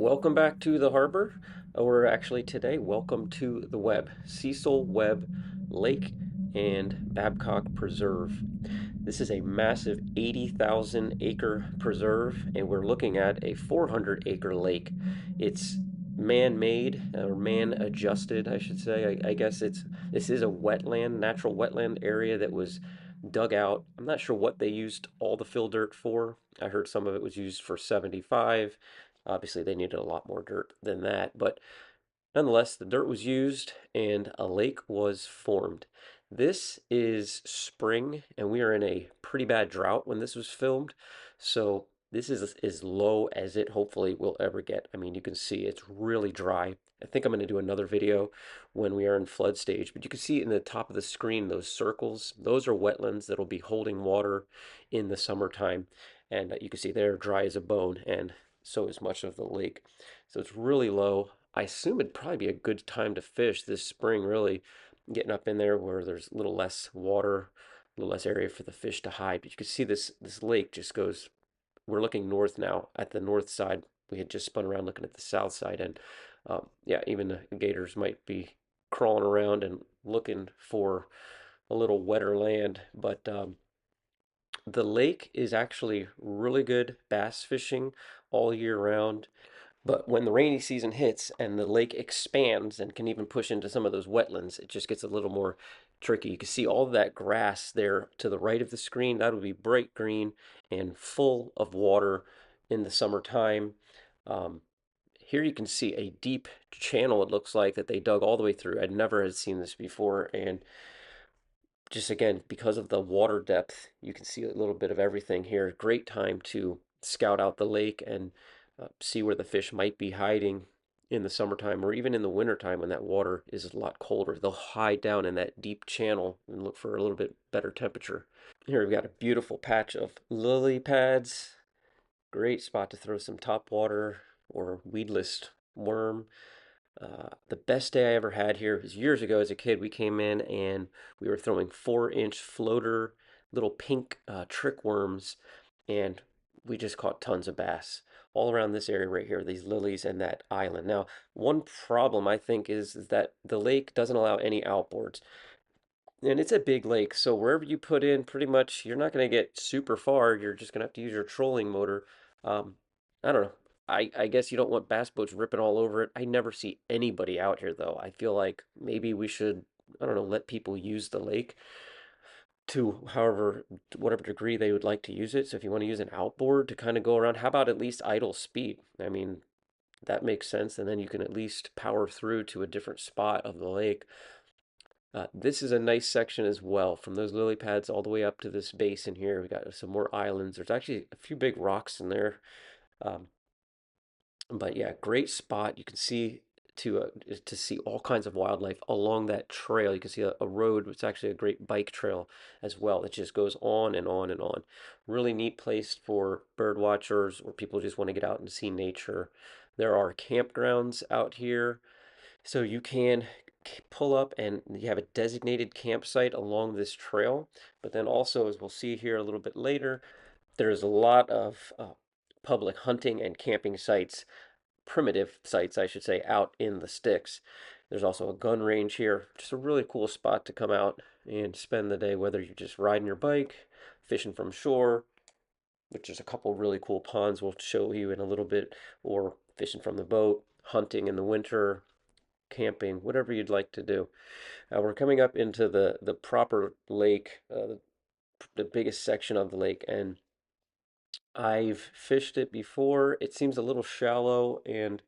Welcome back to the harbor, or actually today, welcome to the Webb, Cecil Webb Lake and Babcock Preserve. This is a massive 80,000 acre preserve, and we're looking at a 400 acre lake. It's man-made or man-adjusted, I should say. I guess this is a wetland, natural wetland area that was dug out. I'm not sure what they used all the fill dirt for. I heard some of it was used for 75. Obviously, they needed a lot more dirt than that, but nonetheless, the dirt was used and a lake was formed. This is spring, and we are in a pretty bad drought when this was filmed, so this is as low as it hopefully will ever get. I mean, you can see it's really dry. I think I'm going to do another video when we are in flood stage, but you can see in the top of the screen those circles. Those are wetlands that'll be holding water in the summertime, and you can see they're dry as a bone, and so is much of the lake. So it's really low. I assume it'd probably be a good time to fish this spring, really getting up in there where there's a little less water, a little less area for the fish to hide. But you can see this lake just goes, we're looking north now at the north side. We had just spun around looking at the south side, and yeah, even the gators might be crawling around and looking for a little wetter land. But the lake is actually really good bass fishing all year round. But when the rainy season hits and the lake expands and can even push into some of those wetlands, it just gets a little more tricky. You can see all of that grass there to the right of the screen. That would be bright green and full of water in the summertime. Um, Here you can see a deep channel, it looks like, that they dug all the way through. I never had seen this before. And just again, because of the water depth, you can see a little bit of everything here. Great time to scout out the lake and see where the fish might be hiding in the summertime or even in the wintertime when that water is a lot colder. They'll hide down in that deep channel and look for a little bit better temperature. Here we've got a beautiful patch of lily pads. Great spot to throw some topwater or weedless worm. The best day I ever had here was years ago as a kid. We came in and we were throwing 4-inch floater, little pink trick worms, and we just caught tons of bass all around this area right here, these lilies and that island. Now, one problem I think is that the lake doesn't allow any outboards. And it's a big lake, so wherever you put in, pretty much you're not going to get super far. You're just going to have to use your trolling motor. Um, I don't know. I guess you don't want bass boats ripping all over it. I never see anybody out here though. I feel like maybe we should, I don't know, let people use the lake to however, whatever degree they would like to use it. So if you want to use an outboard to kind of go around, how about at least idle speed? I mean, that makes sense. And then you can at least power through to a different spot of the lake. This is a nice section as well, from those lily pads all the way up to this basin here. We got some more islands. There's actually a few big rocks in there. Um, but yeah, great spot. You can see to see all kinds of wildlife along that trail. You can see a road. It's actually a great bike trail as well. It just goes on and on and on. Really neat place for bird watchers or people who just want to get out and see nature. There are campgrounds out here, so you can pull up and you have a designated campsite along this trail. But then also, as we'll see here a little bit later, there's a lot of public hunting and camping sites, primitive sites, I should say, out in the sticks. There's also a gun range here. Just a really cool spot to come out and spend the day, whether you're just riding your bike, fishing from shore, which is a couple really cool ponds we'll show you in a little bit, or fishing from the boat, hunting in the winter, camping, whatever you'd like to do. We're coming up into the proper lake, the biggest section of the lake, and I've fished it before. It seems a little shallow, and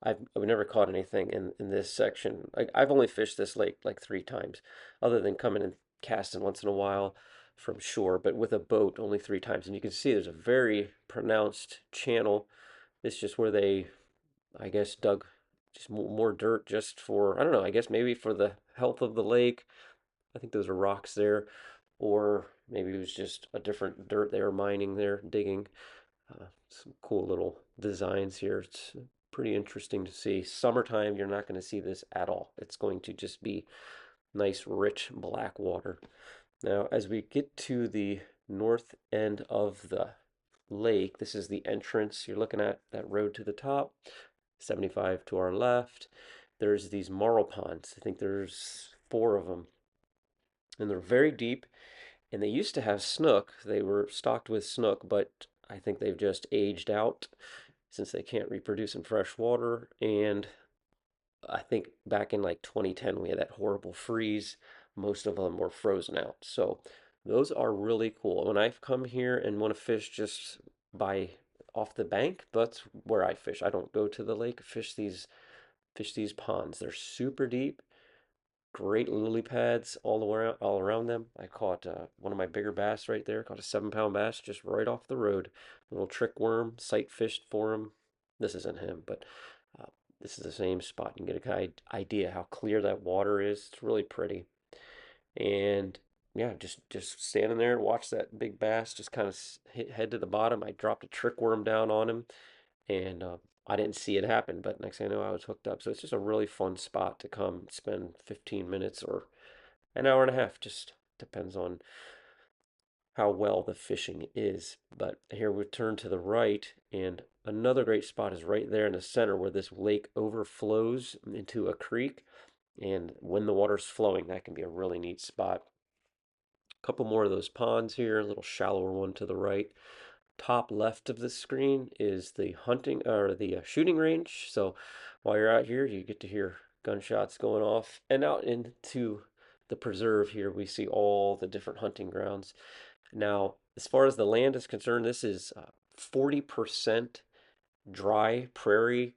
I've never caught anything in this section. I've only fished this lake like 3 times, other than coming and casting once in a while from shore, but with a boat only 3 times. And you can see there's a very pronounced channel. It's just where they, I guess, dug just more dirt just for, I don't know, I guess maybe for the health of the lake. I think those are rocks there, or maybe it was just a different dirt they were mining there, digging. Some cool little designs here. It's pretty interesting to see. Summertime, you're not going to see this at all. It's going to just be nice, rich black water. Now, as we get to the north end of the lake, this is the entrance. You're looking at that road to the top. 75 to our left. There's these marl ponds. I think there's four of them, and they're very deep. And they used to have snook. They were stocked with snook, but I think they've just aged out since they can't reproduce in fresh water. And I think back in like 2010, we had that horrible freeze. Most of them were frozen out. So those are really cool. When I've come here and want to fish just by off the bank, that's where I fish. I don't go to the lake, fish these ponds. They're super deep, great lily pads all around them. I caught one of my bigger bass right there. Caught a 7 pound bass just right off the road. A little trick worm, sight fished for him. This isn't him, but uh, this is the same spot. You can get a kind of idea how clear that water is. It's really pretty. And yeah, just standing there and watch that big bass just kind of hit head to the bottom. I dropped a trick worm down on him, and I didn't see it happen, but next thing I know, I was hooked up. So it's just a really fun spot to come spend 15 minutes or an hour and a half. Just depends on how well the fishing is. But here we turn to the right, and another great spot is right there in the center where this lake overflows into a creek. And when the water's flowing, that can be a really neat spot. A couple more of those ponds here, a little shallower one to the right. Top left of the screen is the hunting or the shooting range. So while you're out here, you get to hear gunshots going off. And out into the preserve here, we see all the different hunting grounds. Now, as far as the land is concerned, this is 40% dry prairie,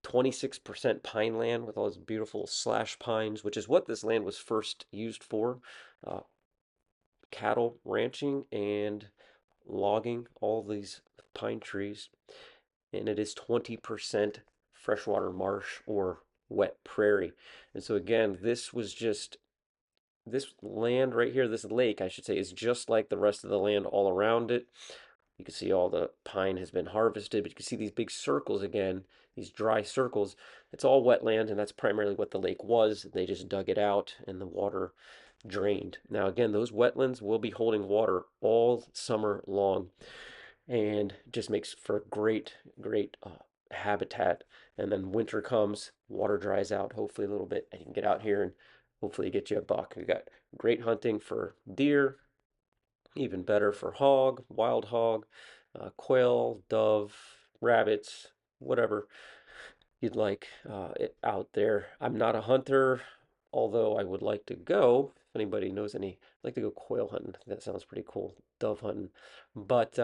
26% pine land with all those beautiful slash pines, which is what this land was first used for. Uh, Cattle ranching and logging all these pine trees, and it is 20% freshwater marsh or wet prairie. And so again, this land right here, this lake, I should say, is just like the rest of the land all around it. You can see all the pine has been harvested, but you can see these big circles again, these dry circles. It's all wetland, and that's primarily what the lake was. They just dug it out, and the water drained. Now, again, those wetlands will be holding water all summer long, and just makes for great habitat. And then winter comes, water dries out, hopefully a little bit, and you can get out here and hopefully get you a buck. We got great hunting for deer, even better for hog, wild hog, quail, dove, rabbits, whatever you'd like out there. I'm not a hunter, although I would like to go. If anybody knows any, I'd like to go quail hunting. That sounds pretty cool. Dove hunting, but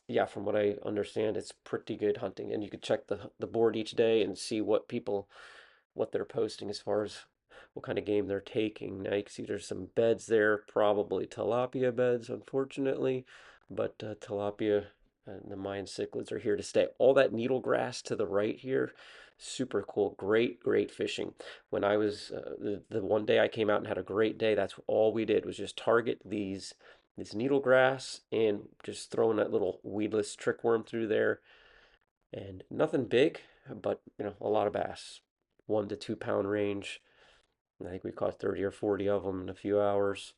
yeah, from what I understand, it's pretty good hunting, and you could check the board each day and see what they're posting as far as what kind of game they're taking. Now you can see there's some beds there, probably tilapia beds, unfortunately, but tilapia and the Mayan cichlids are here to stay. All that needle grass to the right here, super cool. Great fishing. When I was the one day I came out and had a great day, that's all we did was just target this needle grass and just throwing that little weedless trick worm through there, and nothing big, but a lot of bass, 1 to 2 pound range. I think we caught 30 or 40 of them in a few hours.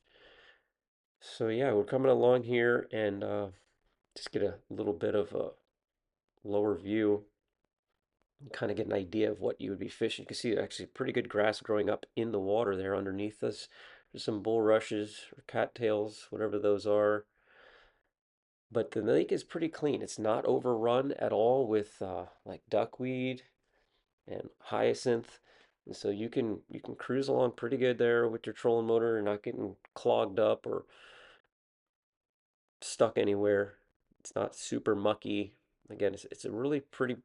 So yeah, we're coming along here and just get a little bit of a lower view, kind of get an idea of what you would be fishing. You can see actually pretty good grass growing up in the water there underneath us. There's some bulrushes or cattails, whatever those are. But the lake is pretty clean. It's not overrun at all with like duckweed and hyacinth. And so you can cruise along pretty good there with your trolling motor. You're not getting clogged up or stuck anywhere. It's not super mucky. Again, it's a really pretty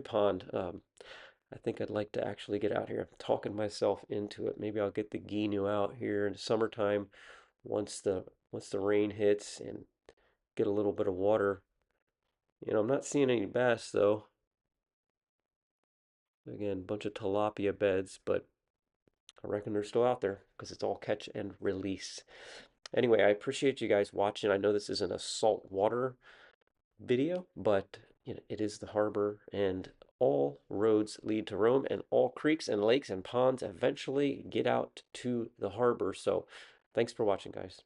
pond. I think I'd like to actually get out here. I'm talking myself into it. Maybe I'll get the Ginu out here in the summertime once the rain hits and get a little bit of water. I'm not seeing any bass though. Again, a bunch of tilapia beds, but I reckon they're still out there because it's all catch and release. Anyway, I appreciate you guys watching. I know this isn't a saltwater video, but it is the harbor, and all roads lead to Rome, and all creeks and lakes and ponds eventually get out to the harbor. So thanks for watching, guys.